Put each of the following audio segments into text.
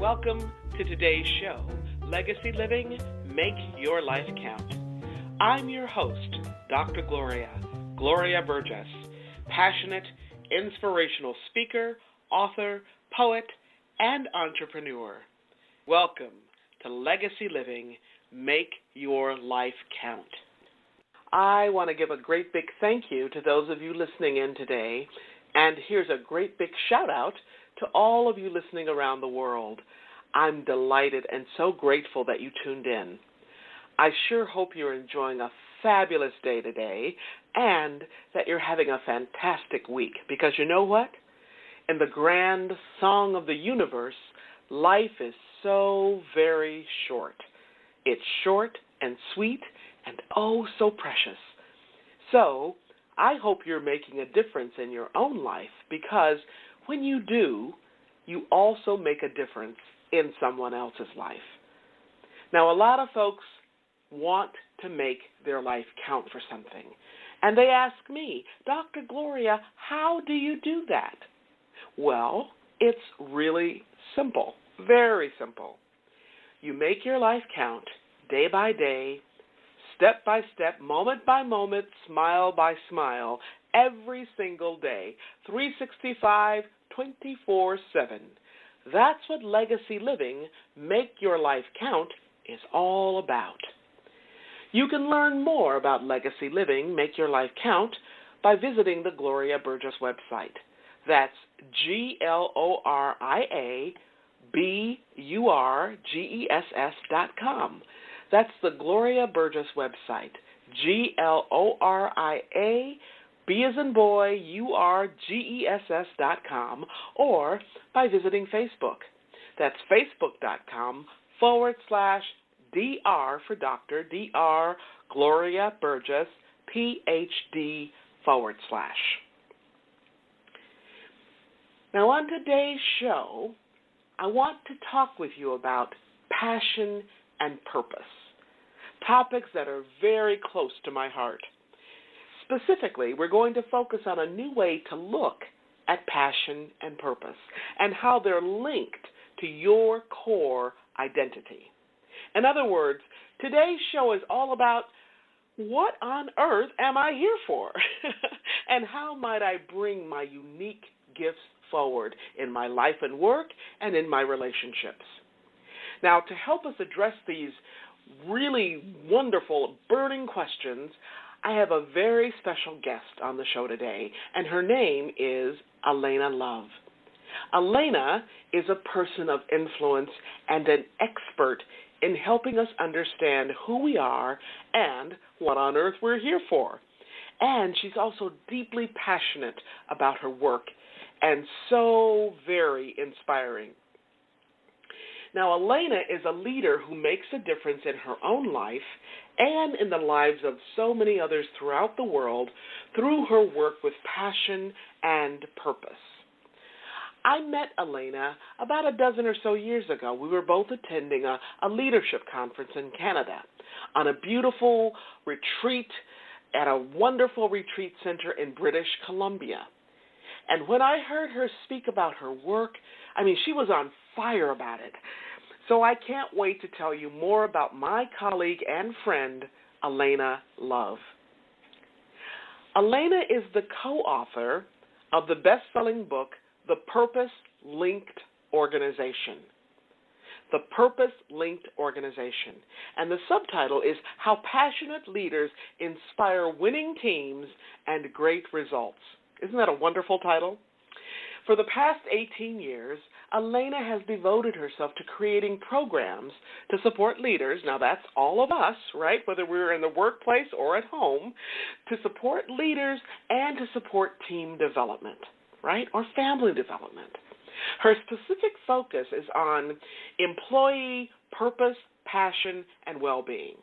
Welcome to today's show, Legacy Living, Make Your Life Count. I'm your host, Dr. Gloria Burgess, passionate, inspirational speaker, author, poet, and entrepreneur. Welcome to Legacy Living, Make Your Life Count. I want to give a great big thank you to those of you listening in today, and here's a great big shout out to all of you listening around the world. I'm delighted and so grateful that you tuned in. I sure hope you're enjoying a fabulous day today and that you're having a fantastic week, because you know what? In the grand song of the universe, life is so very short. It's short and sweet and oh so precious. So I hope you're making a difference in your own life, because when you do, you also make a difference in someone else's life. Now, a lot of folks want to make their life count for something, and they ask me, Dr. Gloria, how do you do that? Well, it's really simple, very simple. You make your life count day by day, step by step, moment by moment, smile by smile, every single day, 365, 24/7. That's what Legacy Living, Make Your Life Count is all about. You can learn more about Legacy Living, Make Your Life Count by visiting the Gloria Burgess website. That's GloriaBurgess.com. That's the Gloria Burgess website, GloriaB as in boy, URGESS.com, or by visiting Facebook. That's Facebook.com/DR for Doctor, DR, Gloria Burgess, PhD /. Now, on today's show, I want to talk with you about passion and purpose, topics that are very close to my heart. Specifically, we're going to focus on a new way to look at passion and purpose and how they're linked to your core identity. In other words, today's show is all about what on earth am I here for? And how might I bring my unique gifts forward in my life and work and in my relationships? Now, to help us address these really wonderful, burning questions, I have a very special guest on the show today, and her name is Alaina Love. Alaina is a person of influence and an expert in helping us understand who we are and what on earth we're here for. And she's also deeply passionate about her work and so very inspiring. Now, Alaina is a leader who makes a difference in her own life and in the lives of so many others throughout the world through her work with passion and purpose. I met Alaina about a dozen or so years ago. We were both attending a leadership conference in Canada on a beautiful retreat at a wonderful retreat center in British Columbia. And when I heard her speak about her work, she was on fire about it. So I can't wait to tell you more about my colleague and friend, Alaina Love. Alaina is the co-author of the best-selling book, The Purpose-Linked Organization. The Purpose-Linked Organization. And the subtitle is How Passionate Leaders Inspire Winning Teams and Great Results. Isn't that a wonderful title? For the past 18 years, Alaina has devoted herself to creating programs to support leaders. Now, that's all of us, right, whether we're in the workplace or at home, to support leaders and to support team development, right, or family development. Her specific focus is on employee purpose, passion, and well-being.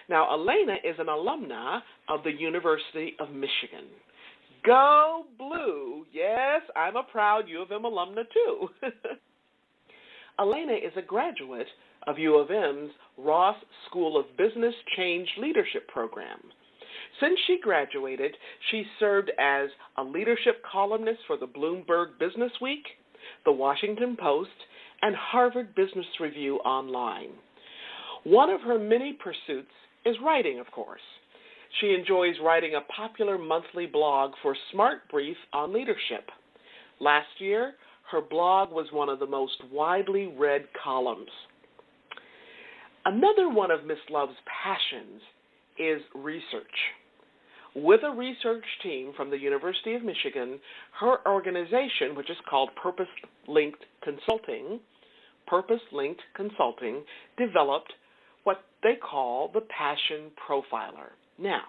Now, Alaina is an alumna of the University of Michigan. Go Blue! Yes, I'm a proud U of M alumna too. Alaina is a graduate of U of M's Ross School of Business Change Leadership Program. Since she graduated, she served as a leadership columnist for the Bloomberg Business Week, the Washington Post, and Harvard Business Review online. One of her many pursuits is writing, of course. She enjoys writing a popular monthly blog for Smart Brief on leadership. Last year, her blog was one of the most widely read columns. Another one of Miss Love's passions is research. With a research team from the University of Michigan, her organization, which is called Purpose-Linked Consulting, developed what they call the Passion Profiler. Now,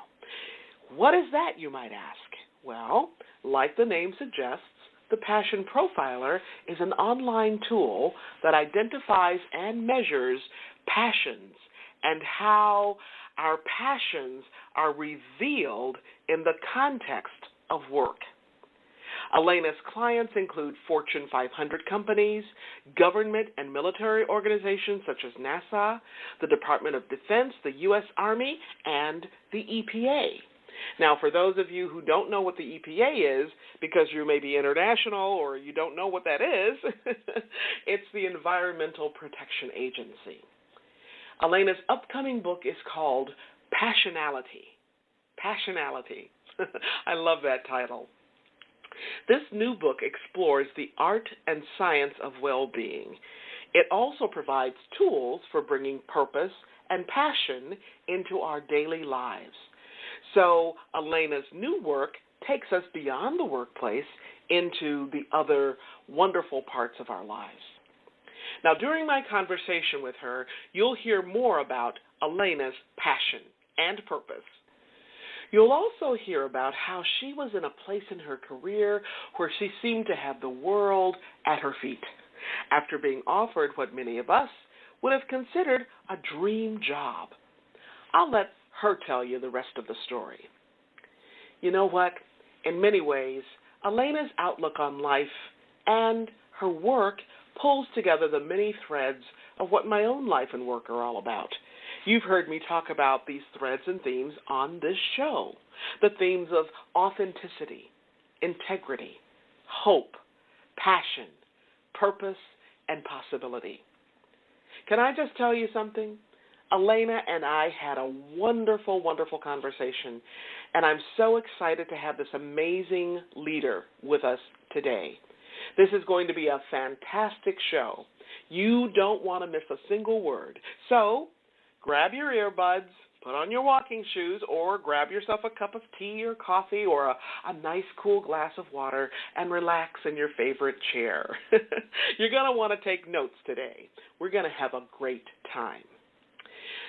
what is that, you might ask? Well, like the name suggests, the Passion Profiler is an online tool that identifies and measures passions and how our passions are revealed in the context of work. Alaina's clients include Fortune 500 companies, government and military organizations such as NASA, the Department of Defense, the U.S. Army, and the EPA. Now, for those of you who don't know what the EPA is, because you may be international or you don't know what that is, it's the Environmental Protection Agency. Alaina's upcoming book is called Passionality. Passionality. I love that title. This new book explores the art and science of well-being. It also provides tools for bringing purpose and passion into our daily lives. So Alaina's new work takes us beyond the workplace into the other wonderful parts of our lives. Now, during my conversation with her, you'll hear more about Alaina's passion and purpose. You'll also hear about how she was in a place in her career where she seemed to have the world at her feet, after being offered what many of us would have considered a dream job. I'll let her tell you the rest of the story. You know what? In many ways, Alaina's outlook on life and her work pulls together the many threads of what my own life and work are all about. You've heard me talk about these threads and themes on this show, the themes of authenticity, integrity, hope, passion, purpose, and possibility. Can I just tell you something? Alaina and I had a wonderful, wonderful conversation, and I'm so excited to have this amazing leader with us today. This is going to be a fantastic show. You don't want to miss a single word. So grab your earbuds, put on your walking shoes, or grab yourself a cup of tea or coffee or a nice cool glass of water and relax in your favorite chair. You're going to want to take notes today. We're going to have a great time.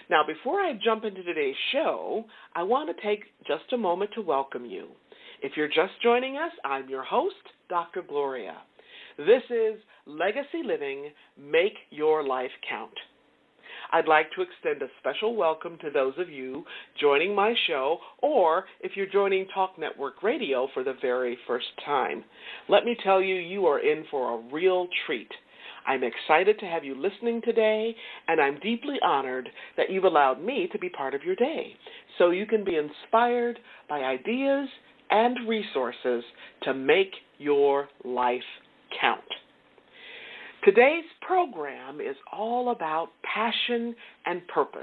Now, before I jump into today's show, I want to take just a moment to welcome you. If you're just joining us, I'm your host, Dr. Gloria. This is Legacy Living, Make Your Life Count. I'd like to extend a special welcome to those of you joining my show, or if you're joining Talk Network Radio for the very first time. Let me tell you, you are in for a real treat. I'm excited to have you listening today, and I'm deeply honored that you've allowed me to be part of your day, so you can be inspired by ideas and resources to make your life count. Today's program is all about passion and purpose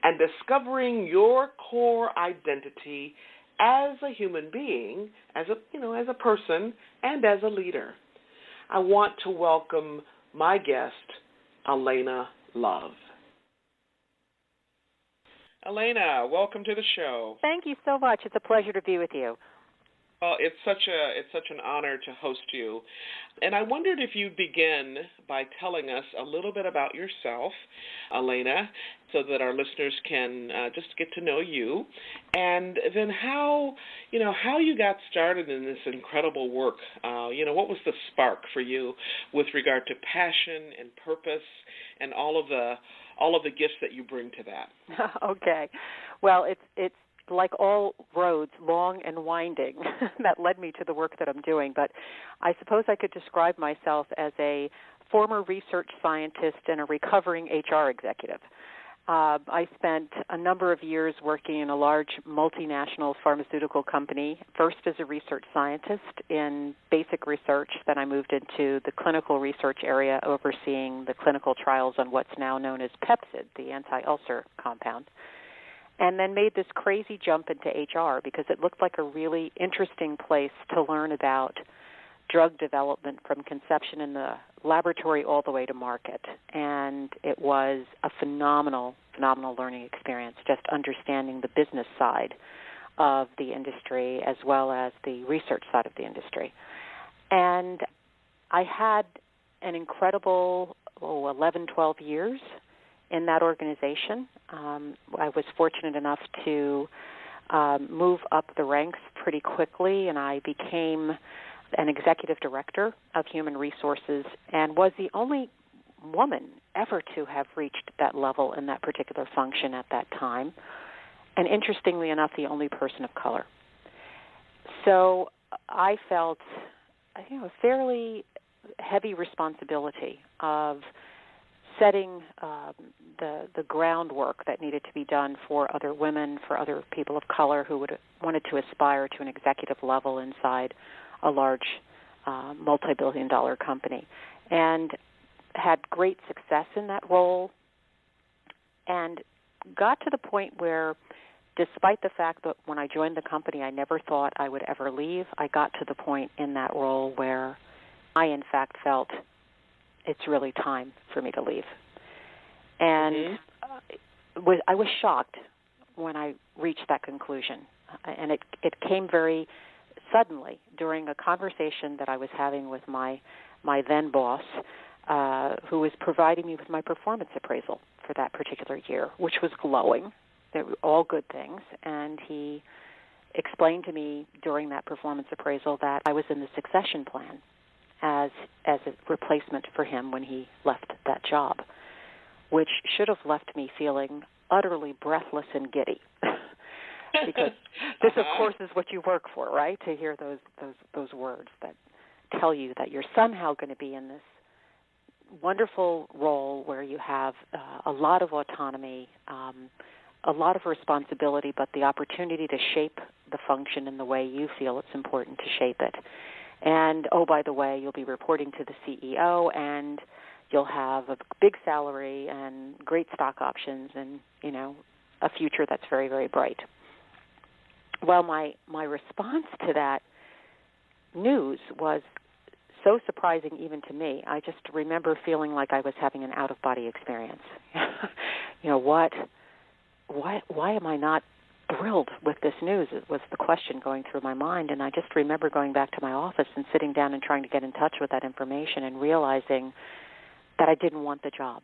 and discovering your core identity as a human being, as a person, and as a leader. I want to welcome my guest, Alaina Love. Alaina, welcome to the show. Thank you so much. It's a pleasure to be with you. Well, it's such an honor to host you. And I wondered if you'd begin by telling us a little bit about yourself, Alaina, so that our listeners can just get to know you, and then how you got started in this incredible work. What was the spark for you with regard to passion and purpose and all of the gifts that you bring to that? Okay. Well, it's like all roads, long and winding, that led me to the work that I'm doing. But I suppose I could describe myself as a former research scientist and a recovering HR executive. I spent a number of years working in a large multinational pharmaceutical company, first as a research scientist in basic research. Then I moved into the clinical research area, overseeing the clinical trials on what's now known as Pepcid, the anti-ulcer compound, and then made this crazy jump into HR because it looked like a really interesting place to learn about drug development from conception in the laboratory all the way to market. And it was a phenomenal learning experience, just understanding the business side of the industry as well as the research side of the industry. And I had an incredible 11, 12 years in that organization. I was fortunate enough to move up the ranks pretty quickly, and I became an executive director of human resources and was the only woman ever to have reached that level in that particular function at that time, and interestingly enough, the only person of color. So I felt, a fairly heavy responsibility of setting the groundwork that needed to be done for other women, for other people of color who wanted to aspire to an executive level inside a large multi-billion-dollar company, and had great success in that role, and got to the point where, despite the fact that when I joined the company I never thought I would ever leave, I got to the point in that role where I, in fact, felt it's really time for me to leave. And I was shocked when I reached that conclusion, and it came very suddenly during a conversation that I was having with my then boss, who was providing me with my performance appraisal for that particular year, which was glowing. They were all good things. And he explained to me during that performance appraisal that I was in the succession plan as a replacement for him when he left that job, which should have left me feeling utterly breathless and giddy. Because this, of course, is what you work for, right? To hear those words that tell you that you're somehow going to be in this wonderful role where you have a lot of autonomy, a lot of responsibility, but the opportunity to shape the function in the way you feel it's important to shape it. And, oh, by the way, you'll be reporting to the CEO, and you'll have a big salary and great stock options and, a future that's very, very bright. Well, my response to that news was so surprising even to me. I just remember feeling like I was having an out-of-body experience. Why am I not thrilled with this news? It was the question going through my mind, and I just remember going back to my office and sitting down and trying to get in touch with that information and realizing that I didn't want the job.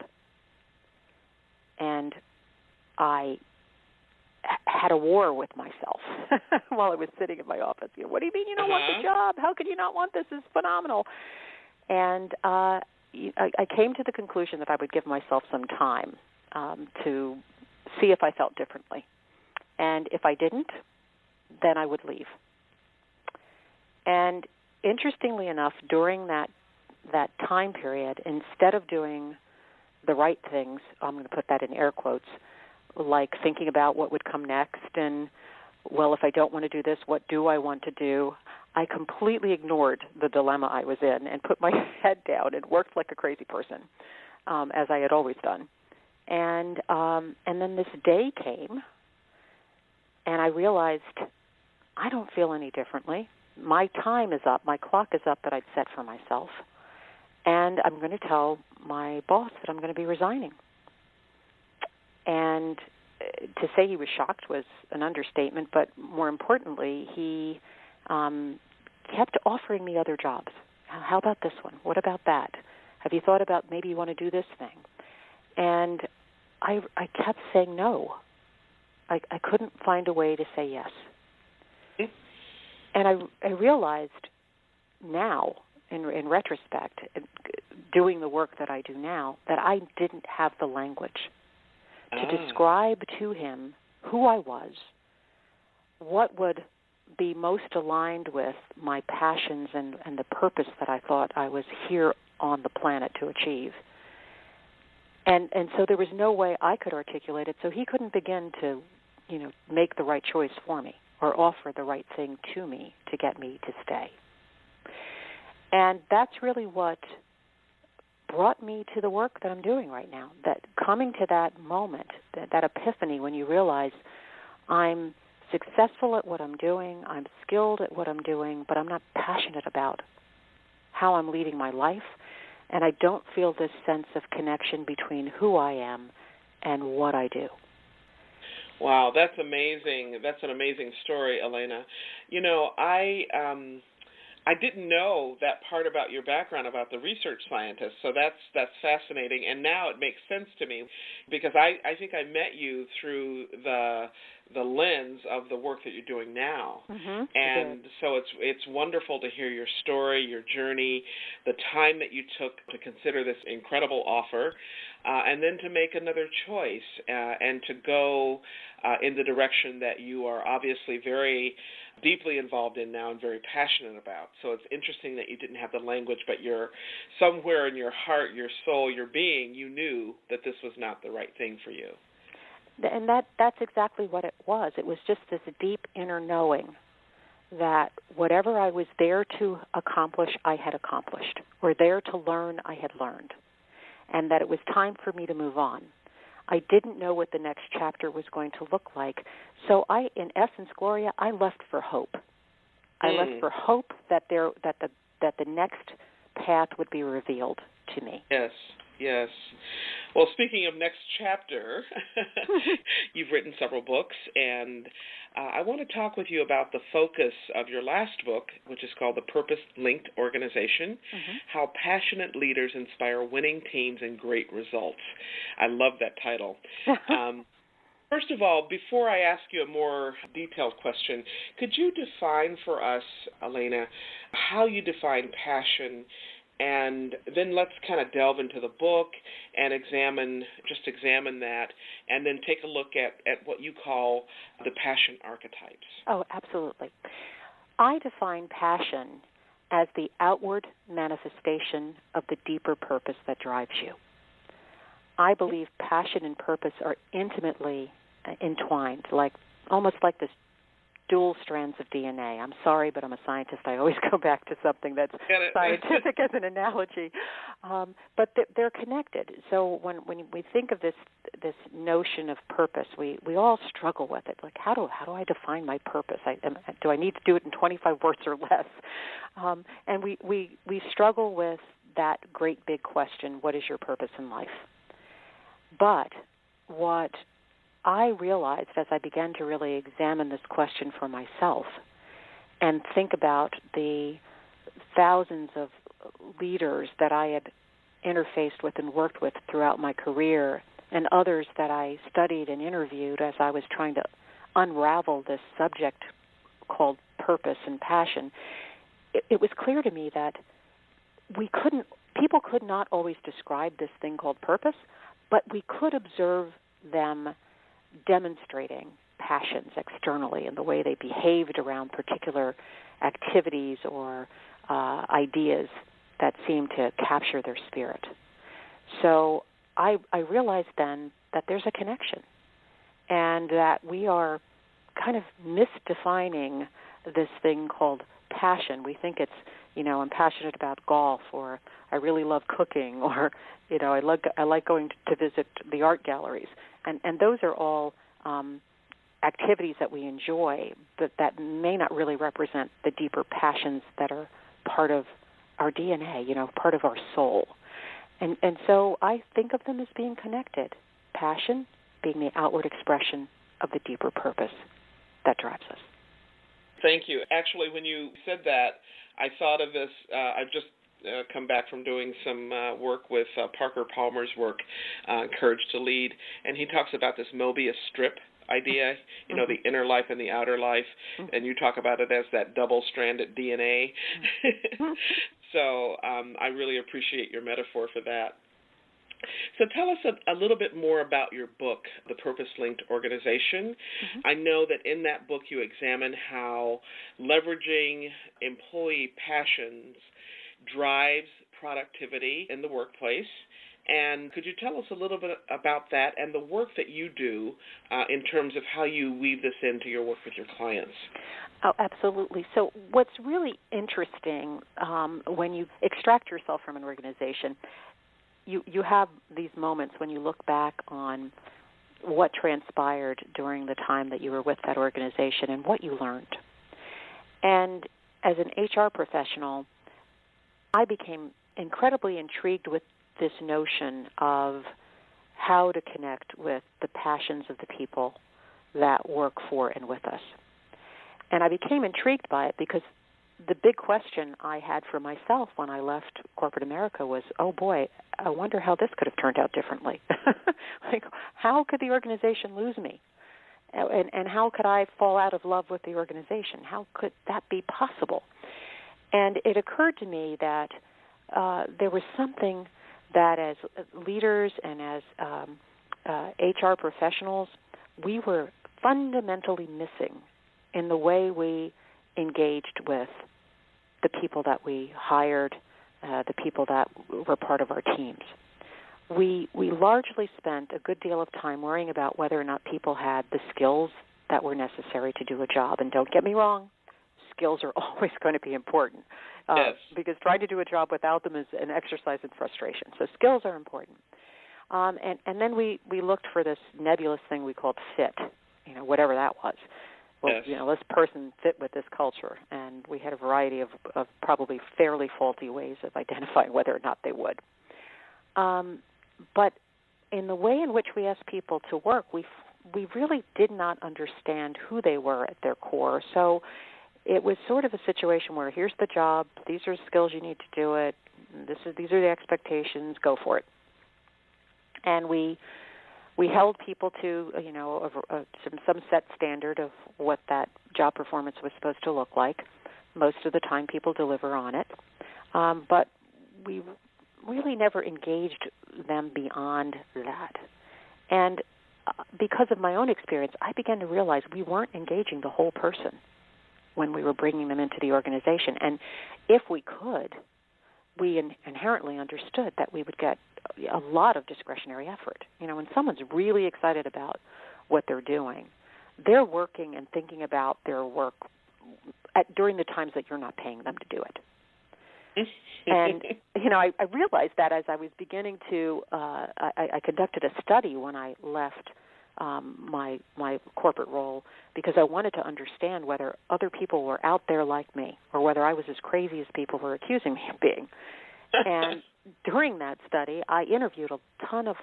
And I had a war with myself while I was sitting in my office. What do you mean you don't want the job? How could you not want this? This is phenomenal. And I came to the conclusion that I would give myself some time to see if I felt differently. And if I didn't, then I would leave. And interestingly enough, during that time period, instead of doing the right things, I'm going to put that in air quotes, like thinking about what would come next and, well, if I don't want to do this, what do I want to do? I completely ignored the dilemma I was in and put my head down and worked like a crazy person, as I had always done. And then this day came, and I realized I don't feel any differently. My time is up. My clock is up that I'd set for myself. And I'm going to tell my boss that I'm going to be resigning. And to say he was shocked was an understatement, but more importantly, he kept offering me other jobs. How about this one? What about that? Have you thought about maybe you want to do this thing? And I kept saying no. I couldn't find a way to say yes. And I realized now, in retrospect, doing the work that I do now, that I didn't have the language to describe to him who I was, what would be most aligned with my passions and the purpose that I thought I was here on the planet to achieve. And so there was no way I could articulate it, so he couldn't begin to, make the right choice for me or offer the right thing to me to get me to stay. And that's really what brought me to the work that I'm doing right now, that coming to that moment, that epiphany when you realize I'm successful at what I'm doing, I'm skilled at what I'm doing, but I'm not passionate about how I'm leading my life, and I don't feel this sense of connection between who I am and what I do. Wow, that's amazing. That's an amazing story, Alaina. I didn't know that part about your background about the research scientist, so that's fascinating, and now it makes sense to me because I think I met you through the lens of the work that you're doing now. Mm-hmm. And so it's wonderful to hear your story, your journey, the time that you took to consider this incredible offer, and then to make another choice and to go in the direction that you are obviously very deeply involved in now and very passionate about. So it's interesting that you didn't have the language, but you're somewhere in your heart, your soul, your being, you knew that this was not the right thing for you. And that's exactly what it was. It was just this deep inner knowing that whatever I was there to accomplish, I had accomplished, or there to learn, I had learned, and that it was time for me to move on. I didn't know what the next chapter was going to look like. So in essence, Gloria, I left for hope. I left for hope that the next path would be revealed to me. Yes, yes. Well, speaking of next chapter, you've written several books, and I want to talk with you about the focus of your last book, which is called The Purpose-Linked Organization, How Passionate Leaders Inspire Winning Teams and Great Results. I love that title. First of all, before I ask you a more detailed question, could you define for us, Alaina, how you define passion? And then let's kind of delve into the book and examine that, and then take a look at what you call the passion archetypes. Oh, absolutely. I define passion as the outward manifestation of the deeper purpose that drives you. I believe passion and purpose are intimately entwined, almost like this dual strands of DNA. I'm sorry, but I'm a scientist. I always go back to something that's scientific as an analogy. But they're connected. So when we think of this notion of purpose, we all struggle with it. Like, how do I define my purpose? Do I need to do it in 25 words or less? And we struggle with that great big question, what is your purpose in life? But what I realized as I began to really examine this question for myself and think about the thousands of leaders that I had interfaced with and worked with throughout my career and others that I studied and interviewed as I was trying to unravel this subject called purpose and passion, it was clear to me that people could not always describe this thing called purpose, but we could observe them demonstrating passions externally in the way they behaved around particular activities or ideas that seemed to capture their spirit. So I realized then that there's a connection and that we are kind of misdefining this thing called passion. We think it's, I'm passionate about golf, or I really love cooking, or, I like going to visit the art galleries. And those are all activities that we enjoy, but that may not really represent the deeper passions that are part of our DNA, part of our soul. And so I think of them as being connected. Passion being the outward expression of the deeper purpose that drives us. Thank you. Actually, when you said that, I thought of this. I've just come back from doing some work with Parker Palmer's work, Courage to Lead, and he talks about this Mobius strip idea, the inner life and the outer life, and you talk about it as that double-stranded DNA. So I really appreciate your metaphor for that. So tell us a little bit more about your book, The Purpose-Linked Organization. I know that in that book you examine how leveraging employee passions drives productivity in the workplace And could you tell us a little bit about that and the work that you do in terms of how you weave this into your work with your clients? Oh, absolutely. So what's really interesting when you extract yourself from an organization, you have these moments when you look back on what transpired during the time that you were with that organization and what you learned. And as an HR professional, I became incredibly intrigued with this notion of how to connect with the passions of the people that work for and with us. And I became intrigued by it because the big question I had for myself when I left corporate America was, oh boy, I wonder how this could have turned out differently. Like, how could the organization lose me? And how could I fall out of love with the organization? How could that be possible? And it occurred to me that there was something that as leaders and as HR professionals, we were fundamentally missing in the way we engaged with the people that we hired, the people that were part of our teams. We largely spent a good deal of time worrying about whether or not people had the skills that were necessary to do a job. And don't get me wrong, skills are always going to be important yes. Because trying to do a job without them is an exercise in frustration. So skills are important. And then we looked for this nebulous thing we called fit, whatever that was. Well, yes. This person fit with this culture, and we had a variety of probably fairly faulty ways of identifying whether or not they would. But in the way in which we asked people to work, we really did not understand who they were at their core. So it was sort of a situation where here's the job, these are the skills you need to do it, these are the expectations, go for it. And we held people to some set standard of what that job performance was supposed to look like. Most of the time, people deliver on it, but we really never engaged them beyond that. And because of my own experience, I began to realize we weren't engaging the whole person when we were bringing them into the organization. And if we could, we inherently understood that we would get a lot of discretionary effort. When someone's really excited about what they're doing, they're working and thinking about their work during the times that you're not paying them to do it. And, I realized that as I was beginning to, I conducted a study when I left my corporate role because I wanted to understand whether other people were out there like me or whether I was as crazy as people were accusing me of being. And during that study, I interviewed a ton of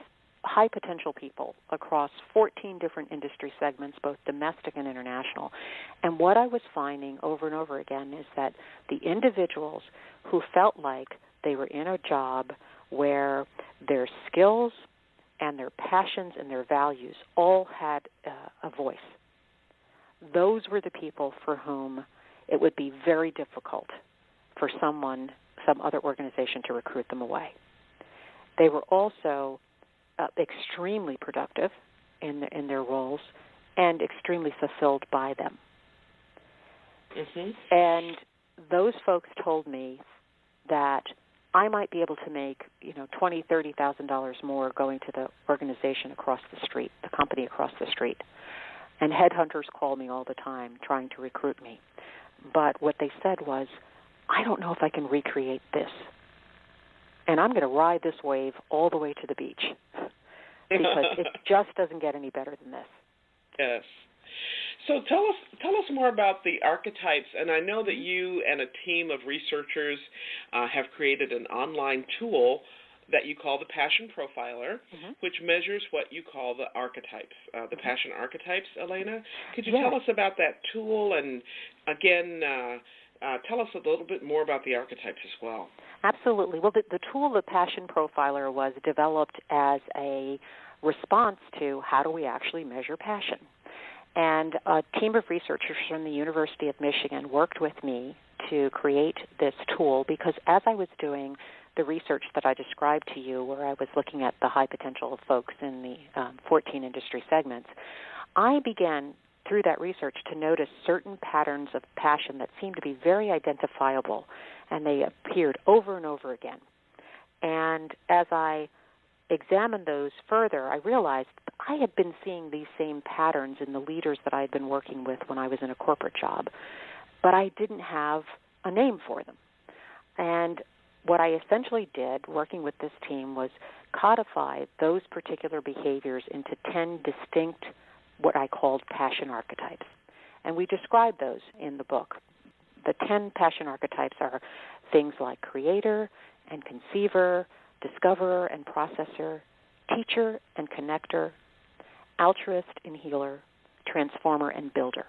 high-potential people across 14 different industry segments, both domestic and international. And what I was finding over and over again is that the individuals who felt like they were in a job where their skills and their passions and their values all had a voice, those were the people for whom it would be very difficult for some other organization to recruit them away. They were also extremely productive in their roles and extremely fulfilled by them. Mm-hmm. And those folks told me that I might be able to make $20,000, $30,000 more going to the organization across the street, the company across the street. And headhunters call me all the time trying to recruit me. But what they said was, I don't know if I can recreate this. And I'm going to ride this wave all the way to the beach because it just doesn't get any better than this. Yes. So tell us more about the archetypes. And I know that you and a team of researchers have created an online tool that you call the Passion Profiler, mm-hmm. which measures what you call the archetypes, the passion archetypes, Alaina. Could you tell us about that tool and, again, tell us a little bit more about the archetypes as well? Absolutely. Well, the tool, the Passion Profiler, was developed as a response to how do we actually measure passion. And a team of researchers from the University of Michigan worked with me to create this tool because as I was doing the research that I described to you, where I was looking at the high potential of folks in the 14 industry segments, I began through that research to notice certain patterns of passion that seemed to be very identifiable, and they appeared over and over again. And as I examined those further, I realized I had been seeing these same patterns in the leaders that I had been working with when I was in a corporate job, but I didn't have a name for them. And what I essentially did, working with this team, was codify those particular behaviors into 10 distinct, what I called passion archetypes. And we describe those in the book. The 10 passion archetypes are things like creator and conceiver, discoverer and processor, teacher and connector, altruist and healer, transformer and builder.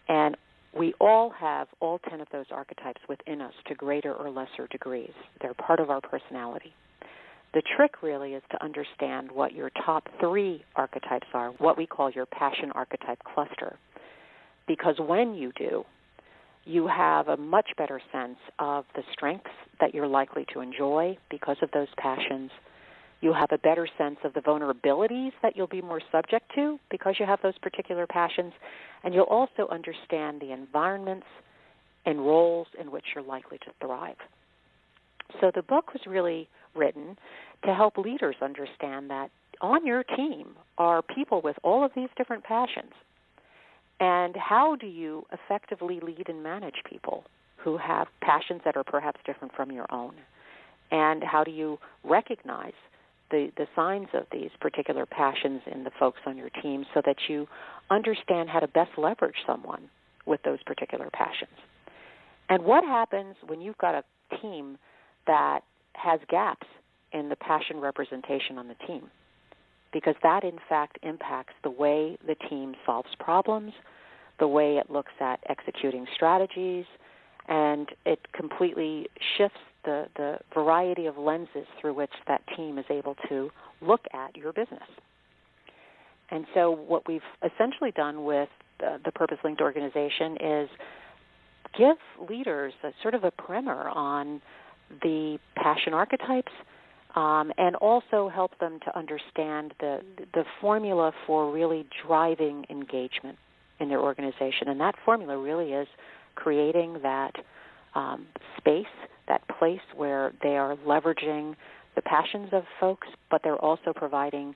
And we all have all 10 of those archetypes within us to greater or lesser degrees. They're part of our personality. The trick really is to understand what your top 3 archetypes are, what we call your passion archetype cluster. Because when you do, you have a much better sense of the strengths that you're likely to enjoy because of those passions. You'll have a better sense of the vulnerabilities that you'll be more subject to because you have those particular passions. And you'll also understand the environments and roles in which you're likely to thrive. So the book was really written to help leaders understand that on your team are people with all of these different passions. And how do you effectively lead and manage people who have passions that are perhaps different from your own? And how do you recognize the signs of these particular passions in the folks on your team so that you understand how to best leverage someone with those particular passions? And what happens when you've got a team that has gaps in the passion representation on the team? Because that, in fact, impacts the way the team solves problems, the way it looks at executing strategies, and it completely shifts the variety of lenses through which that team is able to look at your business. And so what we've essentially done with the Purpose-Linked organization is give leaders a sort of a primer on the passion archetypes, and also help them to understand the formula for really driving engagement in their organization. And that formula really is creating that space, that place where they are leveraging the passions of folks, but they're also providing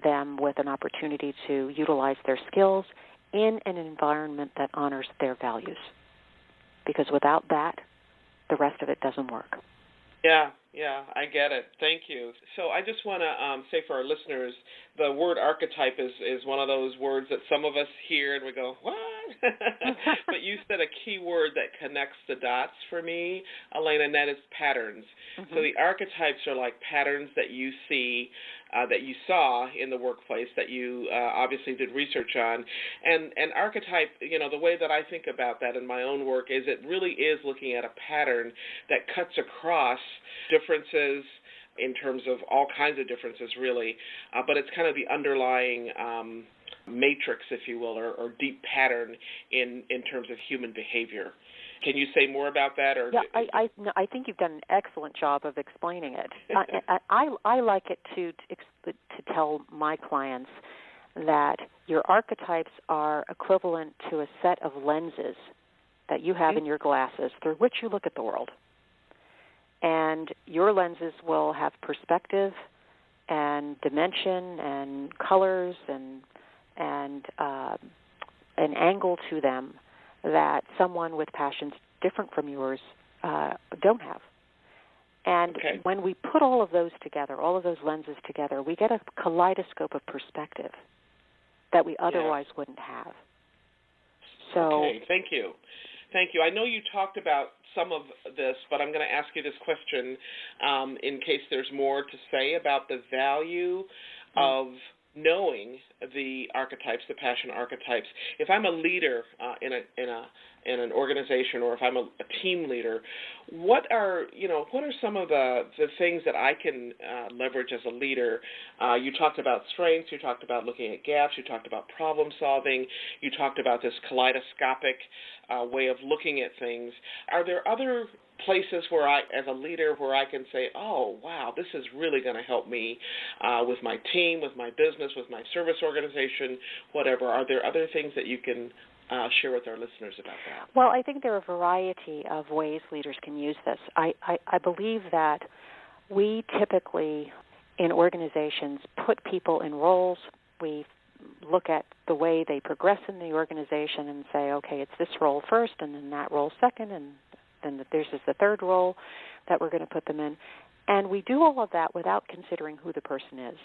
them with an opportunity to utilize their skills in an environment that honors their values. Because without that, the rest of it doesn't work. Yeah, I get it. Thank you. So I just want to say for our listeners, the word archetype is one of those words that some of us hear and we go, what? But you said a key word that connects the dots for me, Alaina, and that is patterns. Mm-hmm. So the archetypes are like patterns that you see, that you saw in the workplace, that you obviously did research on. And archetype, the way that I think about that in my own work is it really is looking at a pattern that cuts across differences in terms of all kinds of differences, really. But it's kind of the underlying matrix, if you will, or deep pattern in terms of human behavior. Can you say more about that? Or yeah, I think you've done an excellent job of explaining it. I like it to tell my clients that your archetypes are equivalent to a set of lenses that you have in your glasses through which you look at the world. And your lenses will have perspective and dimension and colors and an angle to them that someone with passions different from yours don't have. And when we put all of those together, all of those lenses together, we get a kaleidoscope of perspective that we otherwise wouldn't have. So, thank you. Thank you. I know you talked about some of this, but I'm going to ask you this question in case there's more to say about the value of knowing the archetypes, the passion archetypes. If I'm a leader in an organization, or if I'm a team leader, what are some of the things that I can leverage as a leader? You talked about strengths, you talked about looking at gaps, you talked about problem solving, you talked about this kaleidoscopic way of looking at things. Are there other places where I, as a leader, where I can say, oh, wow, this is really going to help me with my team, with my business, with my service organization, whatever? Are there other things that you can share with our listeners about that? Well, I think there are a variety of ways leaders can use this. I believe that we typically, in organizations put people in roles. We look at the way they progress in the organization and say, okay, it's this role first and then that role second, and then this is the third role that we're going to put them in. And we do all of that without considering who the person is.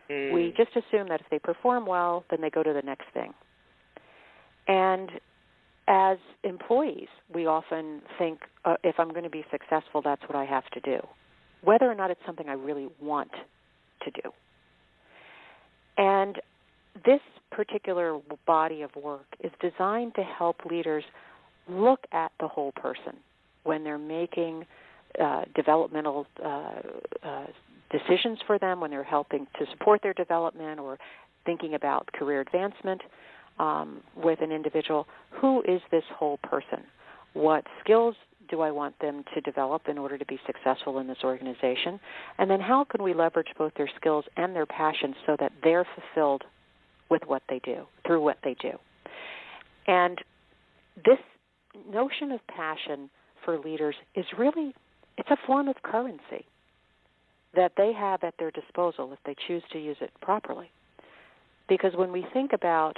We just assume that if they perform well, then they go to the next thing. And as employees, we often think, if I'm going to be successful, that's what I have to do, whether or not it's something I really want to do. And this particular body of work is designed to help leaders look at the whole person when they're making developmental decisions for them, when they're helping to support their development or thinking about career advancement with an individual. Who is this whole person? What skills do I want them to develop in order to be successful in this organization? And then how can we leverage both their skills and their passions so that they're fulfilled with what they do, through what they do? And this notion of passion for leaders is really, it's a form of currency that they have at their disposal if they choose to use it properly. Because when we think about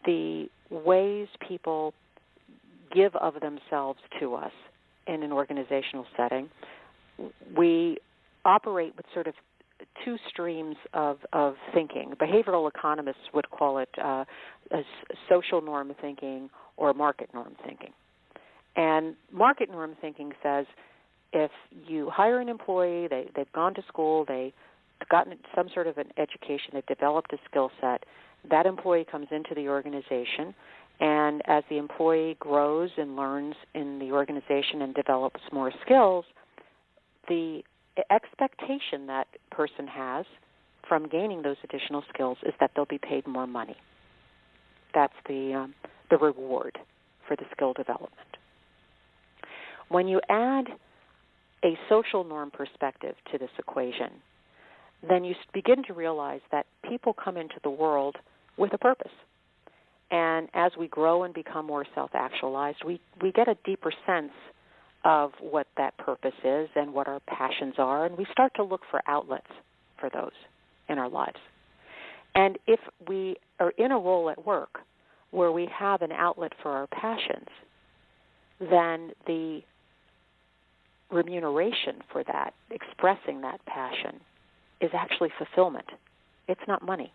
the ways people give of themselves to us in an organizational setting, we operate with sort of two streams of thinking. Behavioral economists would call it as social norm thinking or market norm thinking. And market norm thinking says if you hire an employee, they've gone to school, they've gotten some sort of an education, they've developed a skill set, that employee comes into the organization, and as the employee grows and learns in the organization and develops more skills, the expectation that person has from gaining those additional skills is that they'll be paid more money. That's the reward for the skill development. When you add a social norm perspective to this equation, then you begin to realize that people come into the world with a purpose. And as we grow and become more self-actualized, we get a deeper sense of what that purpose is and what our passions are, and we start to look for outlets for those in our lives. And if we are in a role at work where we have an outlet for our passions, then the remuneration for that, expressing that passion, is actually fulfillment. It's not money.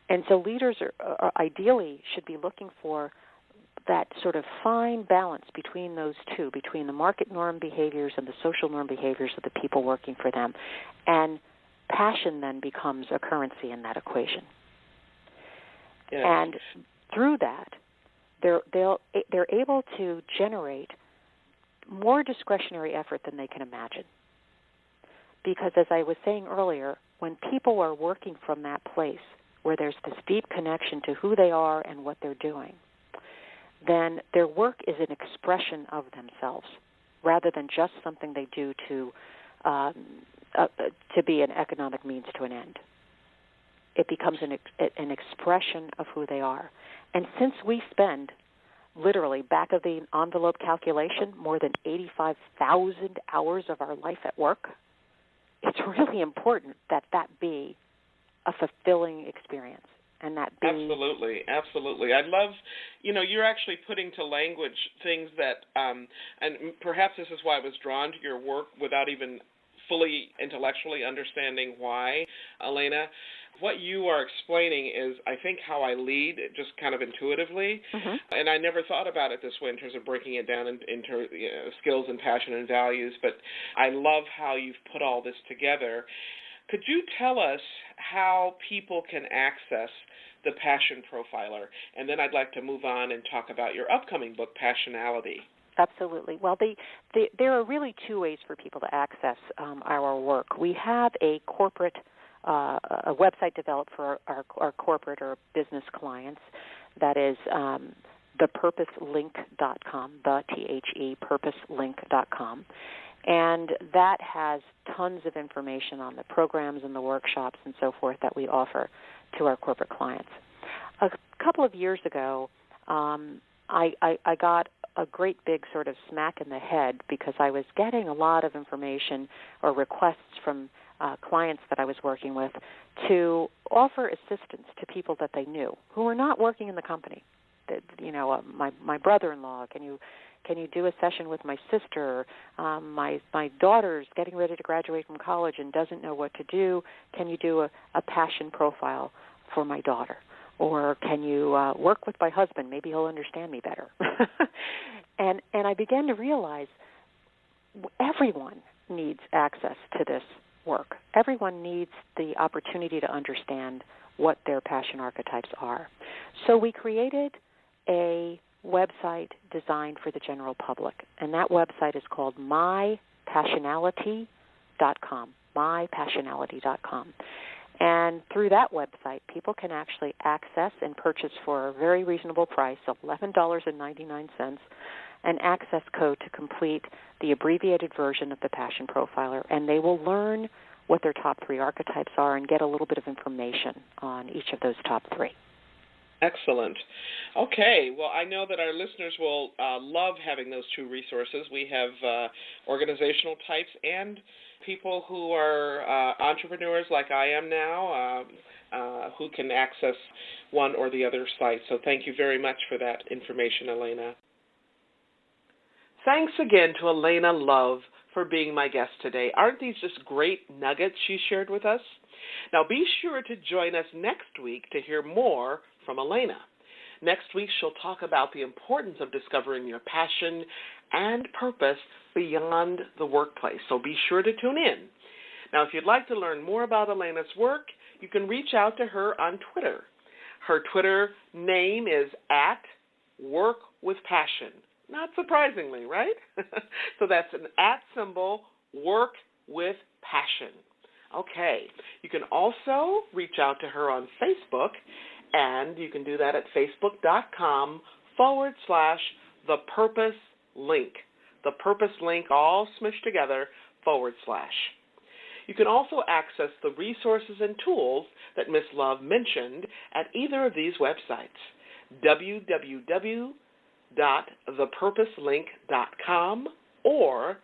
And so leaders are ideally should be looking for that sort of fine balance between those two, between the market norm behaviors and the social norm behaviors of the people working for them. And passion then becomes a currency in that equation. Yes. And through that, they're able to generate more discretionary effort than they can imagine. Because as I was saying earlier, when people are working from that place where there's this deep connection to who they are and what they're doing, then their work is an expression of themselves rather than just something they do to be an economic means to an end. It becomes an expression of who they are. And since we spend, literally, back of the envelope calculation, more than 85,000 hours of our life at work, it's really important that be a fulfilling experience. And that be Absolutely. I love, you're actually putting to language things that, and perhaps this is why I was drawn to your work without even fully intellectually understanding why, Alaina. What you are explaining is, I think, how I lead, just kind of intuitively. Mm-hmm. And I never thought about it this way in terms of breaking it down into skills and passion and values. But I love how you've put all this together. Could you tell us how people can access the Passion Profiler? And then I'd like to move on and talk about your upcoming book, Passionality. Absolutely. Well, there are really two ways for people to access our work. We have a corporate a website developed for our corporate or business clients that is thepurposelink.com, purposelink.com. And that has tons of information on the programs and the workshops and so forth that we offer to our corporate clients. A couple of years ago, I got a great big sort of smack in the head because I was getting a lot of information or requests from clients that I was working with to offer assistance to people that they knew who were not working in the company. My brother-in-law, can you do a session with my sister? My daughter's getting ready to graduate from college and doesn't know what to do. Can you do a passion profile for my daughter? Or can you work with my husband? Maybe he'll understand me better. And I began to realize everyone needs access to this work. Everyone needs the opportunity to understand what their passion archetypes are. So we created a website designed for the general public, and that website is called mypassionality.com, mypassionality.com. And through that website, people can actually access and purchase for a very reasonable price of $11.99 an access code to complete the abbreviated version of the Passion Profiler, and they will learn what their top 3 archetypes are and get a little bit of information on each of those top 3. Excellent. Okay, well, I know that our listeners will love having those 2 resources. We have organizational types and people who are entrepreneurs like I am now who can access one or the other site. So thank you very much for that information, Alaina. Thanks again to Alaina Love for being my guest today. Aren't these just great nuggets she shared with us? Now be sure to join us next week to hear more from Alaina. Next week she'll talk about the importance of discovering your passion and purpose beyond the workplace, so be sure to tune in. Now if you'd like to learn more about Alaina's work, you can reach out to her on Twitter. Her Twitter name is @WorkWithPassion. Not surprisingly, right? So that's an @WorkWithPassion. Okay. You can also reach out to her on Facebook, and you can do that at facebook.com/The Purpose Link. The Purpose Link, all smushed together, /. You can also access the resources and tools that Ms. Love mentioned at either of these websites, www.thepurposelink.com or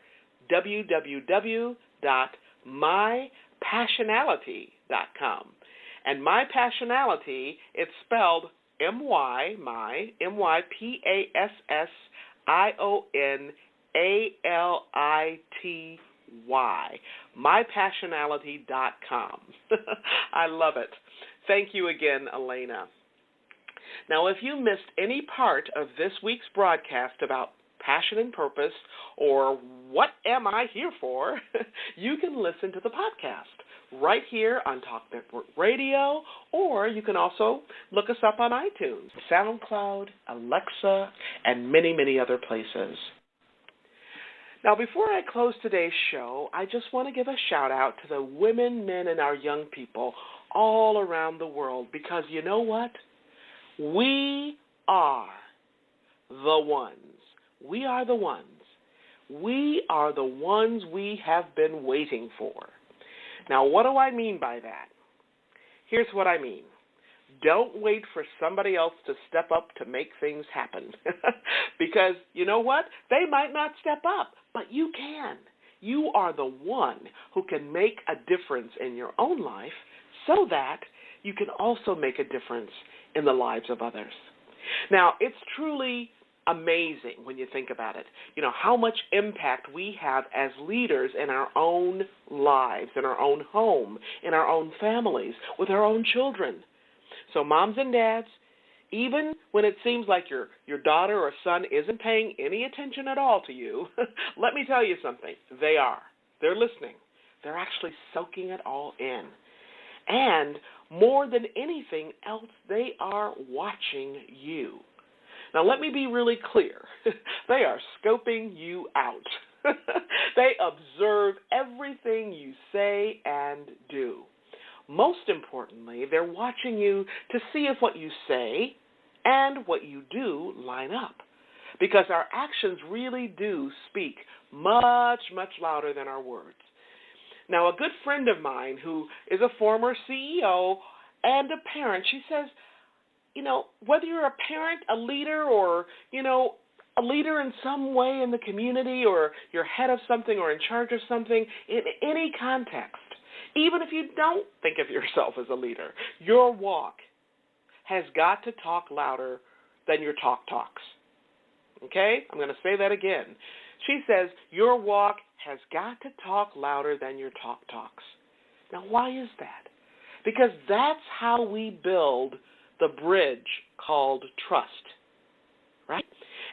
www.mypassionality.com. And My Passionality, it's spelled MyPassionality, mypassionality.com. I love it. Thank you again, Alaina. Now, if you missed any part of this week's broadcast about passion and purpose, or what am I here for, you can listen to the podcast right here on Talk Network Radio, or you can also look us up on iTunes, SoundCloud, Alexa, and many, many other places. Now, before I close today's show, I just want to give a shout-out to the women, men, and our young people all around the world, because you know what? We are the ones. We are the ones. We are the ones we have been waiting for. Now, what do I mean by that? Here's what I mean. Don't wait for somebody else to step up to make things happen. Because you know what? They might not step up, but you can. You are the one who can make a difference in your own life so that you can also make a difference in the lives of others. Now, it's truly amazing when you think about it, how much impact we have as leaders in our own lives, in our own home, in our own families, with our own children. So moms and dads, even when it seems like your daughter or son isn't paying any attention at all to you, let me tell you something. They are. They're listening. They're actually soaking it all in. And more than anything else, they are watching you. Now, let me be really clear. They are scoping you out. They observe everything you say and do. Most importantly, they're watching you to see if what you say and what you do line up. Because our actions really do speak much, much louder than our words. Now, a good friend of mine who is a former CEO and a parent, she says, whether you're a parent, a leader, or, a leader in some way in the community, or you're head of something or in charge of something, in any context, Even if you don't think of yourself as a leader, your walk has got to talk louder than your talk talks. Okay? I'm going to say that again. She says, your walk has got to talk louder than your talk talks. Now, why is that? Because that's how we build the bridge called trust, right?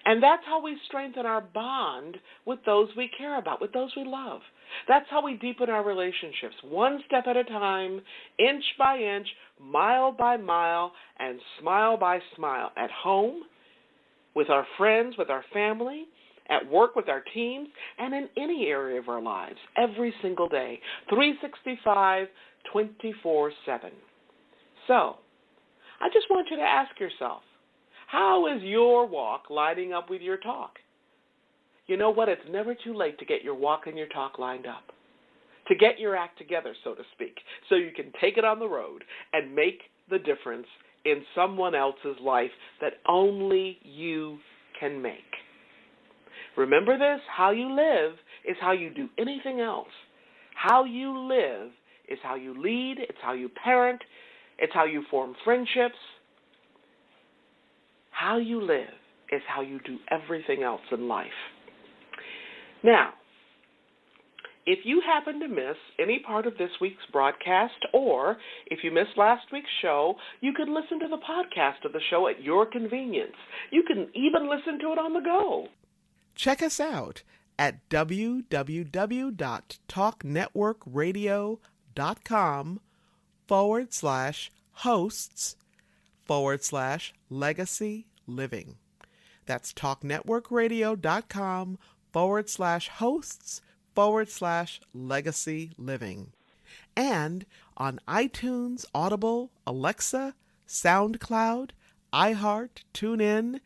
And that's how we strengthen our bond with those we care about, with those we love. That's how we deepen our relationships, one step at a time, inch by inch, mile by mile, and smile by smile, at home, with our friends, with our family, at work with our teams, and in any area of our lives, every single day, 365, 24/7. So, I just want you to ask yourself, how is your walk lining up with your talk? You know what? It's never too late to get your walk and your talk lined up, to get your act together, so to speak, so you can take it on the road and make the difference in someone else's life that only you can make. Remember this, how you live is how you do anything else. How you live is how you lead, it's how you parent, it's how you form friendships. How you live is how you do everything else in life. Now, if you happen to miss any part of this week's broadcast, or if you missed last week's show, you can listen to the podcast of the show at your convenience. You can even listen to it on the go. Check us out at www.talknetworkradio.com/hosts/legacy living. That's talknetworkradio.com/hosts/legacy living. And on iTunes, Audible, Alexa, SoundCloud, iHeart, TuneIn,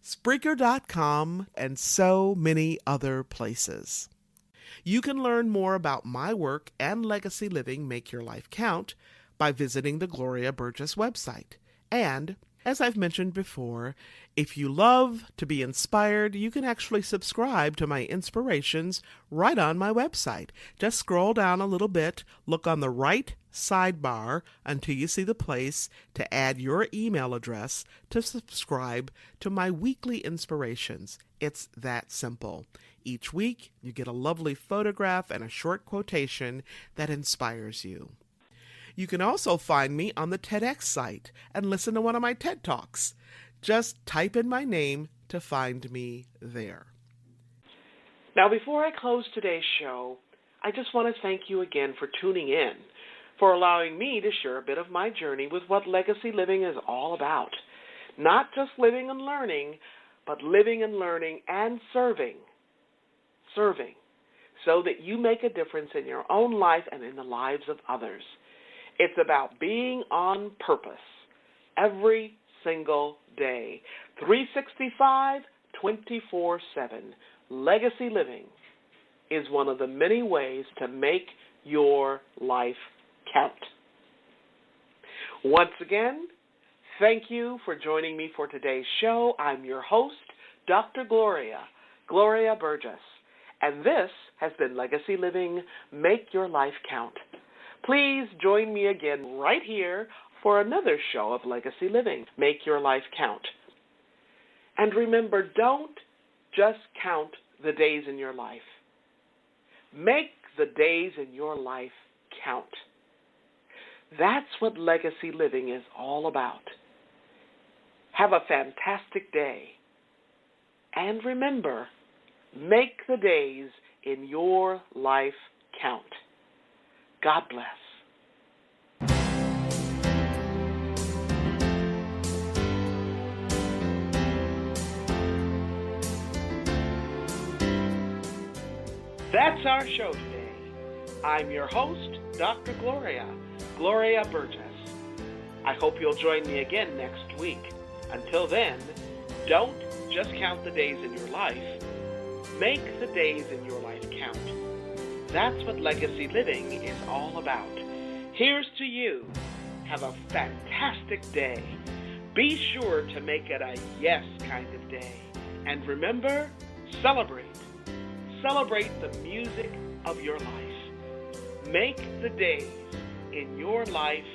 Spreaker.com, and so many other places. You can learn more about my work and Legacy Living Make Your Life Count by visiting the Gloria Burgess website. And, as I've mentioned before, if you love to be inspired, you can actually subscribe to my inspirations right on my website. Just scroll down a little bit, look on the right sidebar until you see the place to add your email address to subscribe to my weekly inspirations. It's that simple. Each week, you get a lovely photograph and a short quotation that inspires you. You can also find me on the TEDx site and listen to one of my TED Talks. Just type in my name to find me there. Now, before I close today's show, I just want to thank you again for tuning in, for allowing me to share a bit of my journey with what legacy living is all about. Not just living and learning, but living and learning and serving. Serving, so that you make a difference in your own life and in the lives of others. It's about being on purpose every single day, 365, 24/7. Legacy living is one of the many ways to make your life count. Once again, thank you for joining me for today's show. I'm your host, Dr. Gloria Burgess, and this has been Legacy Living Make Your Life Count. Please join me again right here for another show of Legacy Living, Make Your Life Count. And remember, don't just count the days in your life. Make the days in your life count. That's what legacy living is all about. Have a fantastic day. And remember, make the days in your life count. God bless. That's our show today. I'm your host, Dr. Gloria Burgess. I hope you'll join me again next week. Until then, don't just count the days in your life. Make the days in your life count. That's what legacy living is all about. Here's to you. Have a fantastic day. Be sure to make it a yes kind of day. And remember, celebrate. Celebrate the music of your life. Make the days in your life